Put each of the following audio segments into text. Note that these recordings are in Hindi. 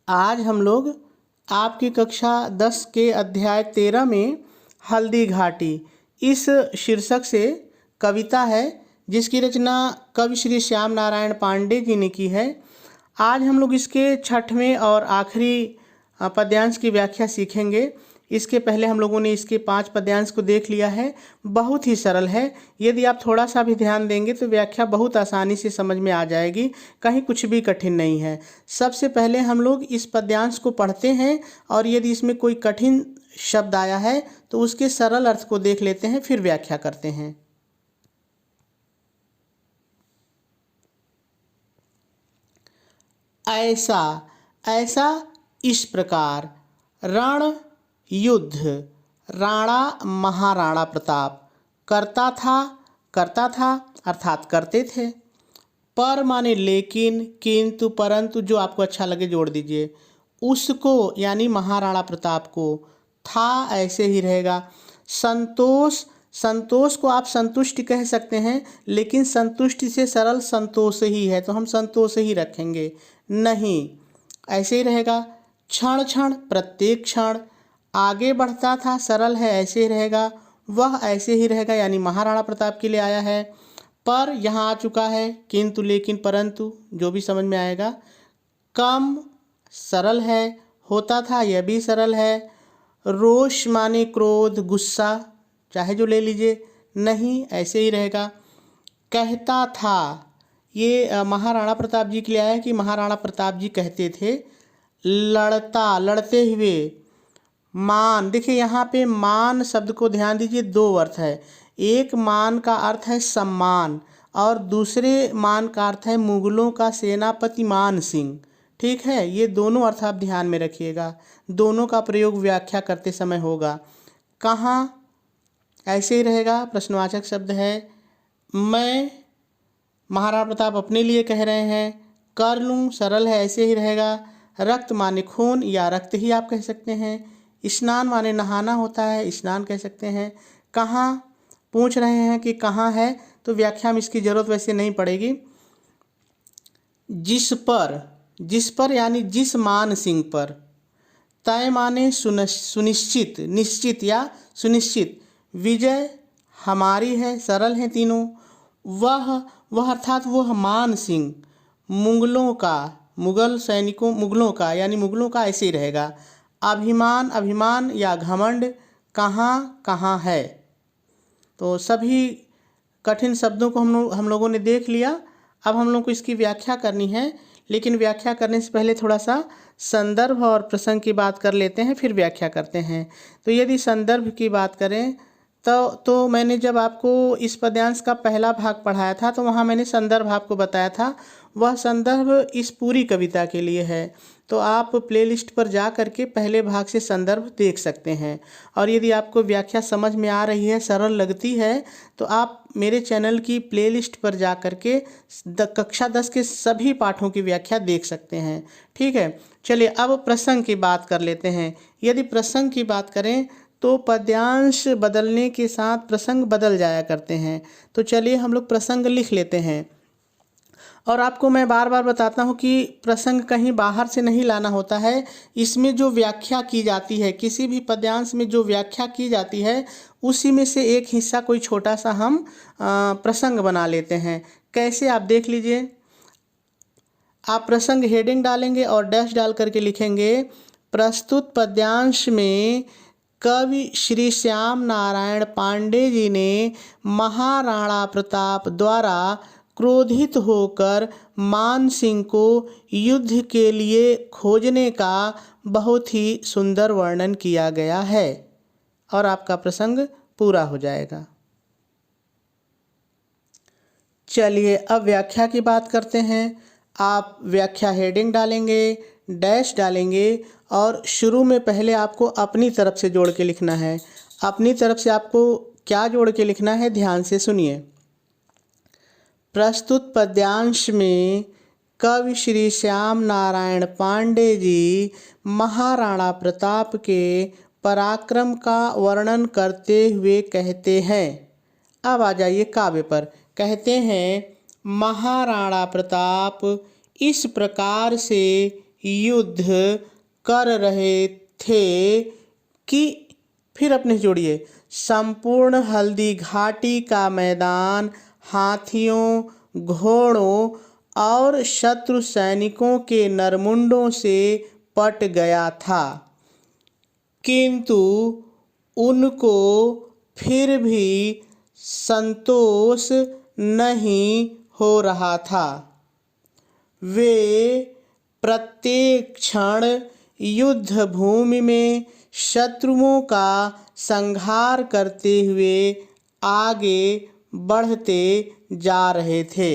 आज हम लोग आपकी कक्षा 10 के अध्याय 13 में हल्दी घाटी इस शीर्षक से कविता है जिसकी रचना कवि श्री श्याम नारायण पांडे जी ने की है। आज हम लोग इसके छठवें और आखिरी पद्यांश की व्याख्या सीखेंगे। इसके पहले हम लोगों ने इसके 5 पद्यांश को देख लिया है। बहुत ही सरल है। यदि आप थोड़ा सा भी ध्यान देंगे तो व्याख्या बहुत आसानी से समझ में आ जाएगी, कहीं कुछ भी कठिन नहीं है। सबसे पहले हम लोग इस पद्यांश को पढ़ते हैं और यदि इसमें कोई कठिन शब्द आया है तो उसके सरल अर्थ को देख लेते हैं, फिर व्याख्या करते हैं। ऐसा, ऐसा इस प्रकार, रण युद्ध, राणा महाराणा प्रताप, करता था अर्थात करते थे। पर माने लेकिन, किंतु, परंतु, जो आपको अच्छा लगे जोड़ दीजिए। उसको यानी महाराणा प्रताप को, था ऐसे ही रहेगा। संतोष, संतोष को आप संतुष्टि कह सकते हैं, लेकिन संतुष्टि से सरल संतोष ही है तो हम संतोष ही रखेंगे। नहीं, ऐसे ही रहेगा। क्षण क्षण, प्रत्येक क्षण, आगे बढ़ता था सरल है ऐसे ही रहेगा। वह ऐसे ही रहेगा यानी महाराणा प्रताप के लिए आया है। पर यहाँ आ चुका है, किंतु, लेकिन, परंतु, जो भी समझ में आएगा। कम सरल है, होता था यह भी सरल है। रोष माने क्रोध गुस्सा, चाहे जो ले लीजिए। नहीं ऐसे ही रहेगा। कहता था, ये महाराणा प्रताप जी के लिए आया है कि महाराणा प्रताप जी कहते थे। लड़ता, लड़ते हुए। मान, देखिए यहाँ पे मान शब्द को ध्यान दीजिए, 2 अर्थ है। एक मान का अर्थ है सम्मान और दूसरे मान का अर्थ है मुगलों का सेनापति मान सिंह। ठीक है, ये दोनों अर्थ आप ध्यान में रखिएगा, दोनों का प्रयोग व्याख्या करते समय होगा। कहाँ ऐसे ही रहेगा, प्रश्नवाचक शब्द है। मैं, महाराणा प्रताप अपने लिए कह रहे हैं। कर लूँ सरल है ऐसे ही रहेगा। रक्त माने खून या रक्त ही आप कह सकते हैं। स्नान माने नहाना होता है, स्नान कह सकते हैं। कहाँ पूछ रहे हैं कि कहाँ है, तो व्याख्या में इसकी ज़रूरत वैसे नहीं पड़ेगी। जिस पर, जिस पर यानी जिस मान सिंह पर। तय माने सुनिश्चित, निश्चित या सुनिश्चित। विजय हमारी है, सरल हैं तीनों। वह अर्थात वह मान सिंह, मुगलों का, मुगल सैनिकों, मुगलों का यानी मुगलों का ऐसे ही रहेगा। अभिमान, अभिमान या घमंड, कहाँ कहाँ है। तो सभी कठिन शब्दों को हम लोगों ने देख लिया। अब हम लोग को इसकी व्याख्या करनी है, लेकिन व्याख्या करने से पहले थोड़ा सा संदर्भ और प्रसंग की बात कर लेते हैं, फिर व्याख्या करते हैं। तो यदि संदर्भ की बात करें तो मैंने जब आपको इस पद्यांश का पहला भाग पढ़ाया था तो वहाँ मैंने संदर्भ आपको बताया था। वह संदर्भ इस पूरी कविता के लिए है, तो आप प्लेलिस्ट पर जा करके पहले भाग से संदर्भ देख सकते हैं। और यदि आपको व्याख्या समझ में आ रही है, सरल लगती है, तो आप मेरे चैनल की प्लेलिस्ट पर जा करके कक्षा 10 के सभी पाठों की व्याख्या देख सकते हैं। ठीक है, चलिए अब प्रसंग की बात कर लेते हैं। यदि प्रसंग की बात करें तो पद्यांश बदलने के साथ प्रसंग बदल जाया करते हैं। तो चलिए हम लोग प्रसंग लिख लेते हैं। और आपको मैं बार बार बताता हूँ कि प्रसंग कहीं बाहर से नहीं लाना होता है। इसमें जो व्याख्या की जाती है, किसी भी पद्यांश में जो व्याख्या की जाती है, उसी में से एक हिस्सा कोई छोटा सा हम प्रसंग बना लेते हैं। कैसे, आप देख लीजिए। आप प्रसंग हेडिंग डालेंगे और डैश डाल करके लिखेंगे, प्रस्तुत पद्यांश में कवि श्री श्याम नारायण पांडे जी ने महाराणा प्रताप द्वारा क्रोधित होकर मान सिंह को युद्ध के लिए खोजने का बहुत ही सुंदर वर्णन किया गया है। और आपका प्रसंग पूरा हो जाएगा। चलिए अब व्याख्या की बात करते हैं। आप व्याख्या हेडिंग डालेंगे, डैश डालेंगे और शुरू में पहले आपको अपनी तरफ से जोड़ के लिखना है। अपनी तरफ से आपको क्या जोड़ के लिखना है, ध्यान से सुनिए। प्रस्तुत पद्यांश में कवि श्री श्याम नारायण पांडे जी महाराणा प्रताप के पराक्रम का वर्णन करते हुए कहते हैं। अब आ जाइए काव्य पर। कहते हैं, महाराणा प्रताप इस प्रकार से युद्ध कर रहे थे कि, फिर अपने जोड़िए, संपूर्ण हल्दी घाटी का मैदान हाथियों, घोड़ों और शत्रु सैनिकों के नरमुंडों से पट गया था, किंतु उनको फिर भी संतोष नहीं हो रहा था। वे प्रत्येक क्षण युद्ध भूमि में शत्रुओं का संहार करते हुए आगे बढ़ते जा रहे थे,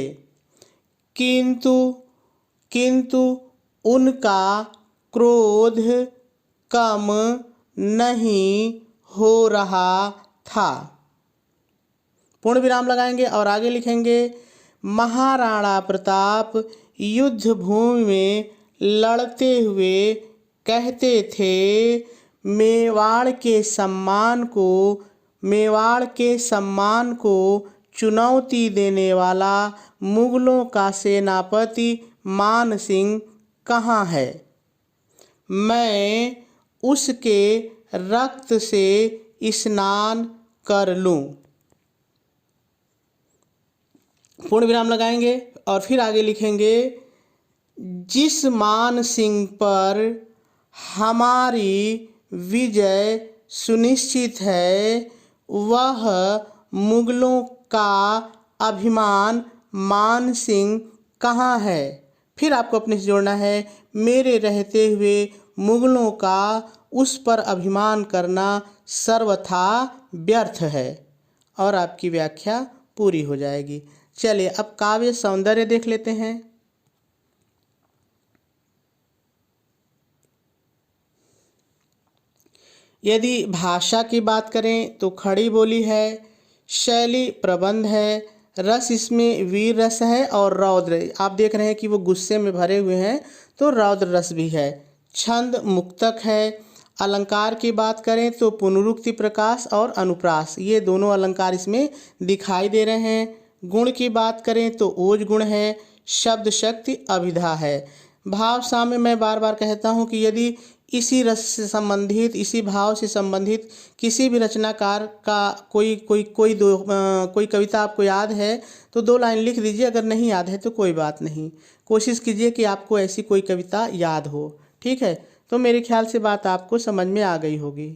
किंतु उनका क्रोध कम नहीं हो रहा था। पूर्ण विराम लगाएंगे और आगे लिखेंगे, महाराणा प्रताप युद्ध भूमि में लड़ते हुए कहते थे, मेवाड़ के सम्मान को चुनौती देने वाला मुगलों का सेनापति मान सिंह कहाँ है? मैं उसके रक्त से स्नान कर लूं। पूर्ण विराम लगाएंगे और फिर आगे लिखेंगे, जिस मान सिंह पर हमारी विजय सुनिश्चित है, वह मुगलों का अभिमान मान सिंह कहाँ है? फिर आपको अपने से जोड़ना है, मेरे रहते हुए मुगलों का उस पर अभिमान करना सर्वथा व्यर्थ है। और आपकी व्याख्या पूरी हो जाएगी। चलिए अब काव्य सौंदर्य देख लेते हैं। यदि भाषा की बात करें तो खड़ी बोली है, शैली प्रबंध है, रस इसमें वीर रस है और रौद्र, आप देख रहे हैं कि वो गुस्से में भरे हुए हैं तो रौद्र रस भी है। छंद मुक्तक है। अलंकार की बात करें तो पुनरुक्ति प्रकाश और अनुप्रास, ये दोनों अलंकार इसमें दिखाई दे रहे हैं। गुण की बात करें तो ओज गुण है, शब्द शक्ति अभिधा है। भाव साम्य मैं बार बार कहता हूँ कि यदि इसी रस से संबंधित, इसी भाव से संबंधित किसी भी रचनाकार का कोई कविता आपको याद है तो 2 लाइन लिख दीजिए, अगर नहीं याद है तो कोई बात नहीं, कोशिश कीजिए कि आपको ऐसी कोई कविता याद हो। ठीक है, तो मेरे ख्याल से बात आपको समझ में आ गई होगी।